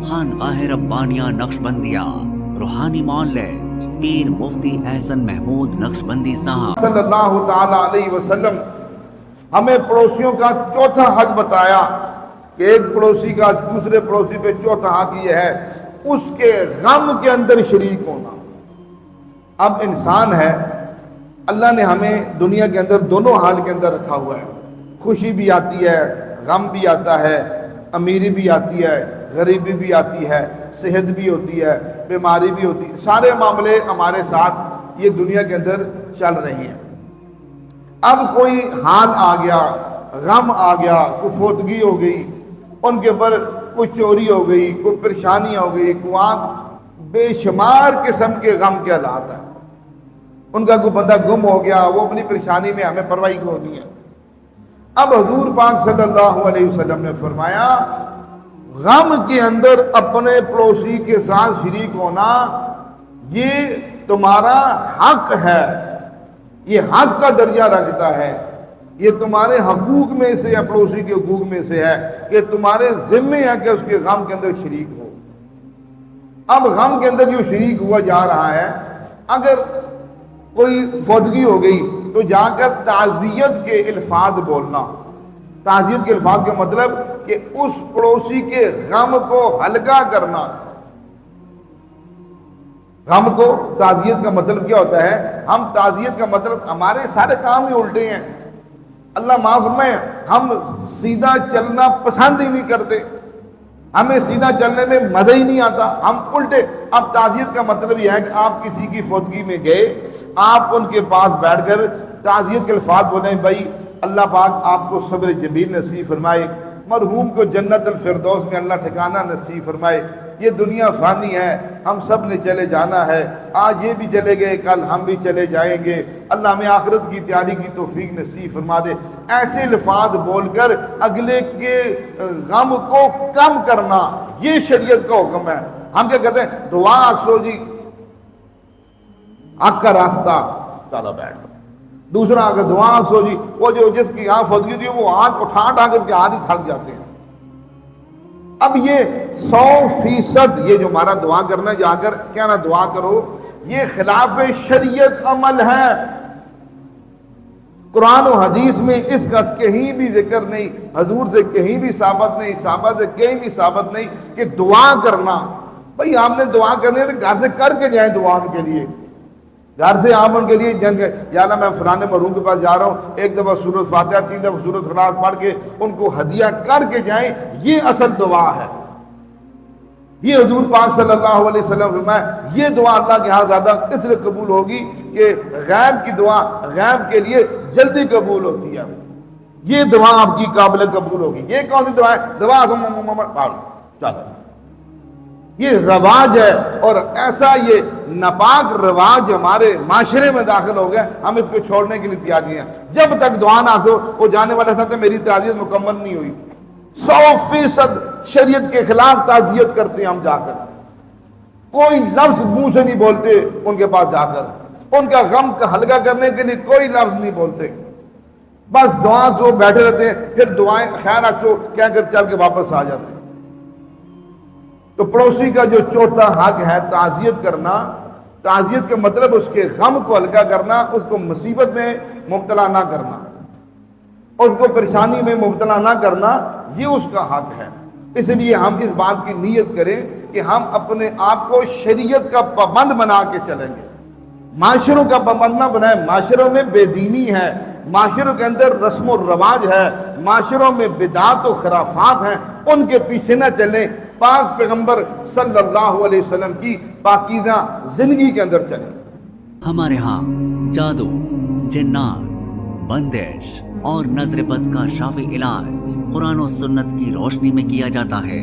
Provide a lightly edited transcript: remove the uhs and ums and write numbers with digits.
خانقاہ ربانیہ نقشبندیہ روحانی مولد پیر مفتی احسن محمود نقشبندی صاحب صلی اللہ تعالی علیہ وسلم ہمیں پڑوسیوں کا چوتھا حق بتایا کہ ایک پڑوسی کا دوسرے پڑوسی پہ چوتھا حق یہ ہے اس کے غم کے اندر شریک ہونا۔ اب انسان ہے، اللہ نے ہمیں دنیا کے اندر دونوں حال کے اندر رکھا ہوا ہے، خوشی بھی آتی ہے، غم بھی آتا ہے، امیری بھی آتی ہے، غریبی بھی آتی ہے، صحت بھی ہوتی ہے، بیماری بھی ہوتی ہے، سارے معاملے ہمارے ساتھ یہ دنیا کے اندر چل رہے ہیں۔ اب کوئی حال آ گیا، غم آ گیا، کوئی فوتگی ہو گئی، ان کے اوپر کوئی چوری ہو گئی، کوئی پریشانی ہو گئی، کوئی بے شمار قسم کے غم کے حالات ہیں، ان کا کوئی بندہ گم ہو گیا، وہ اپنی پریشانی میں ہمیں پرواہی کو نہیں ہے۔ اب حضور پاک صلی اللہ علیہ وسلم نے فرمایا غم کے اندر اپنے پڑوسی کے ساتھ شریک ہونا یہ تمہارا حق ہے، یہ حق کا درجہ رکھتا ہے، یہ تمہارے حقوق میں سے ہے، پڑوسی کے حقوق میں سے ہے کہ تمہارے ذمے ہے کہ اس کے غم کے اندر شریک ہو۔ اب غم کے اندر جو شریک ہوا جا رہا ہے، اگر کوئی فوتگی ہو گئی تو جا کر تعزیت کے الفاظ بولنا۔ تعزیت کے الفاظ کا مطلب کہ اس پڑوسی کے غم کو ہلکا کرنا۔ غم کو تعزیت کا مطلب کیا ہوتا ہے؟ ہم تعزیت کا مطلب ہمارے سارے کام ہی الٹے ہیں، اللہ معاف فرمائے، ہم سیدھا چلنا پسند ہی نہیں کرتے، ہمیں سیدھا چلنے میں مزہ ہی نہیں آتا، ہم الٹے۔ اب تعزیت کا مطلب یہ ہے کہ آپ کسی کی فوتگی میں گئے، آپ ان کے پاس بیٹھ کر تعزیت کے الفاظ بولیں، بھائی اللہ پاک آپ کو صبر جمیل نصیب فرمائے، مرحوم کو جنت الفردوس میں اللہ ٹھکانہ نصیب فرمائے، یہ دنیا فانی ہے، ہم سب نے چلے جانا ہے، آج یہ بھی چلے گئے، کل ہم بھی چلے جائیں گے، اللہ ہمیں آخرت کی تیاری کی توفیق نصیب فرما دے۔ ایسے الفاظ بول کر اگلے کے غم کو کم کرنا یہ شریعت کا حکم ہے۔ ہم کیا کہتے ہیں؟ دعا اکسو جی، حق کا راستہ، چلو بیٹھ لو۔ دوسرا اگر دعا اکسو جی، وہ جو جس کی یہاں فوتگی تھی وہ ہاتھ اٹھا کے اس کے ہاتھ ہی تھک جاتے ہیں۔ اب یہ 100% یہ جو ہمارا دعا کرنا جا کر کیا نہ دعا کرو، یہ خلاف شریعت عمل ہے۔ قرآن و حدیث میں اس کا کہیں بھی ذکر نہیں، حضور سے کہیں بھی ثابت نہیں، صحابہ سے کہیں بھی ثابت نہیں کہ دعا کرنا۔ بھئی آپ نے دعا کرنی ہے تو گھر سے کر کے جائیں دعا ان کے لیے، گھر سے آپ ان کے لیے جنگ ہے، یا اللہ میں فلانے مرحوم کے پاس جا رہا ہوں، ایک دفعہ سورۃ فاتحہ 3 دفعہ سورۃ اخلاص پڑھ کے ان کو ہدیہ کر کے جائیں، یہ اصل دعا ہے۔ یہ حضور پاک صلی اللہ علیہ وسلم فرمایا یہ دعا اللہ کے ہاں زیادہ اس لیے قبول ہوگی کہ غیب کی دعا غیب کے لیے جلدی قبول ہوتی ہے، یہ دعا آپ کی قابل قبول ہوگی۔ یہ کون سی دعا ہے؟ دعا چلو، یہ رواج ہے، اور ایسا یہ ناپاک رواج ہمارے معاشرے میں داخل ہو گیا، ہم اس کو چھوڑنے کے لیے تیار نہیں ہیں۔ جب تک دعا نہ ہو وہ جانے والے ساتھ میری تعزیت مکمل نہیں ہوئی۔ 100% شریعت کے خلاف تعزیت کرتے ہیں ہم جا کر، کوئی لفظ منہ سے نہیں بولتے ان کے پاس جا کر، ان کا غم کا ہلکا کرنے کے لیے کوئی لفظ نہیں بولتے، بس دعا جو بیٹھے رہتے ہیں، پھر دعائیں خیر رکھو کہہ کر چل کے واپس آ جاتے ہیں۔ تو پڑوسی کا جو چوتھا حق ہے تعزیت کرنا، تعزیت کا مطلب اس کے غم کو ہلکا کرنا، اس کو مصیبت میں مبتلا نہ کرنا، اس کو پریشانی میں مبتلا نہ کرنا، یہ اس کا حق ہے۔ اس لیے ہم اس بات کی نیت کریں کہ ہم اپنے آپ کو شریعت کا پابند بنا کے چلیں گے، معاشروں کا پابند نہ بنائیں۔ معاشروں میں بے دینی ہے، معاشروں کے اندر رسم و رواج ہے، معاشروں میں بدعات و خرافات ہیں، ان کے پیچھے نہ چلیں، پاک پیغمبر صلی اللہ علیہ وسلم کی پاکیزہ زندگی کے اندر چلیں۔ ہمارے ہاں جادو، جنات، بندش اور نظر بد کا شافی علاج قرآن و سنت کی روشنی میں کیا جاتا ہے۔